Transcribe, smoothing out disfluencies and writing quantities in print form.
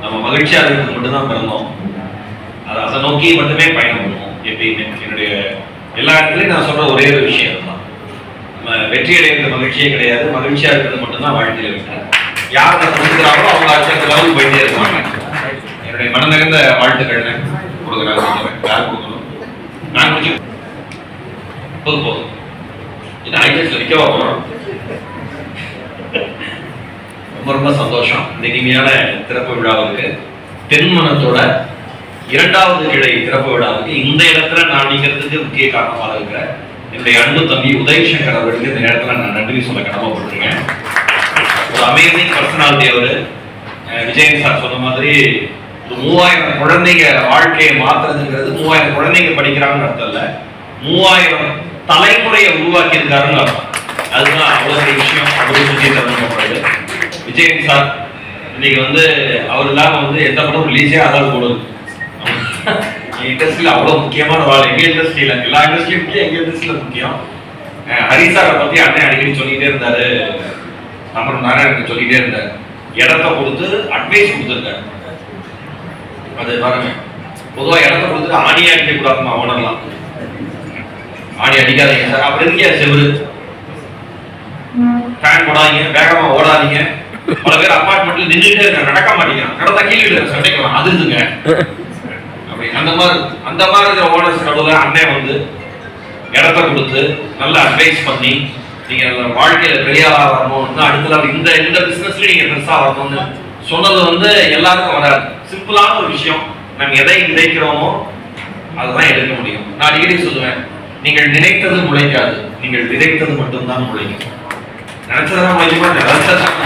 நம்ம மகிழ்ச்சியா இருக்கிறது மட்டும்தான் பிறந்தோம். அதை நோக்கி மட்டுமே பயணம் பண்ணுவோம் எப்பயுமே. என்னுடைய எல்லா இடத்துலையும் நான் சொல்ற ஒரே ஒரு விஷயம் தான், நம்ம வெற்றி அடைகிறது மகிழ்ச்சியே கிடையாது, மகிழ்ச்சியா இருக்கிறது மட்டும்தான் வாழ்க்கையில இருக்கிறேன். யார் அதை கொடுக்குறாங்களோ அவங்க அடுத்த லெவலுக்கு போயிட்டே இருப்பாங்க. என்னுடைய மனம் நிறைந்த வாழ்த்துக்கள் கொடுக்குறாங்க. யார் கொடுக்கணும்? நான் முடிச்சு போதும் இது ஐடிஎஸ்ல நிற்கவா போறோம். ரொம்ப ரொம்ப சந்தோஷம். இந்த இனிமையான திறப்பு விழாவுக்கு, தென்மனத்தோட 2வது கிளை திறப்பு விழாவுக்கு இந்த இடத்துல நான் நிற்கிறதுக்கு முக்கிய காரணமாக இருக்கிற என்னுடைய அன்பு தம்பி உதயசங்கர் அவர்களுக்கு இந்த நேரத்தில் நான் நன்றி சொல்ல கடமைப்பட்டிருக்கேன். ஒரு அமேசிங் பர்சனாலிட்டி அவர். விஜயன் சார் சொன்ன மாதிரி 3000 குழந்தைங்க வாழ்க்கையை மாத்துறதுங்கிறது 3000 குழந்தைங்க படிக்கிறாங்கன்னு அர்த்தம் இல்லை, 3000 தலைமுறையை உருவாக்கி இருக்காருன்னு அர்த்தம். அதுதான் அவ்வளவு விஷயம். அவரு சுற்றி தரப்படுது. விஜயன் சார் இன்னைக்கு அவர் இல்லாம எந்த படம் ரிலீஸே ஆகாது போடுது. இண்டஸ்ட்ரியில அவ்வளவு முக்கியமான வாழ். எங்க இண்டஸ்ட்ரியில எல்லா இண்டஸ்ட்ரியும் முக்கியம், எங்க இண்டஸ்ட்ரியில முக்கியம். ஹரி சாரை பத்தி அண்ணன் அடிக்கடி சொல்லிட்டே இருந்தாரு, நம்ம நாராயணன் சொல்லிட்டே இருந்தாரு. இடத்த கொடுத்து அட்வைஸ் கொடுத்துருக்காரு. அது பாருங்க, பொதுவா இடத்த கொடுத்துட்டு ஆணியா அடிக்க கூடாதுமா ஓனர்லாம். ஆணி அடிக்காதீங்க சார், அப்படி இருக்கியா செவரு ஃபேன் போடாதீங்க, வேகமா ஓடாதீங்க. பல பேர் அப்பார்ட்மெண்ட்ல நின்றுட்டே இருக்காங்க, நடக்க மாட்டேங்கிறாங்க, நடந்தா கீழே சண்டைக்கலாம் அது இருந்துங்க. அப்படி அந்த மாதிரி இருக்கிற ஓனர்ஸ் நடுவில் அண்ணன் இடத்த கொடுத்து நல்ல அட்வைஸ் பண்ணி, நீங்க வாழ்க்கையில பெரியாரா வரணும், அடுத்த இந்த பிசினஸ்ல நீங்க பெருசா வரணும்னு சொன்னது எல்லாருக்கும் வராது. சிம்பிளான ஒரு விஷயம். நம்ம எதை நினைக்கிறோமோ அதுதான் எடுக்க முடியும். நான் அடிக்கடி சொல்லுவேன், நீங்கள் நினைத்தது முளைக்காது, நீங்கள் விதைத்தது மட்டும்தான் முளைக்கும். நினைச்சதான் முளைக்குமா? நினைச்சதான்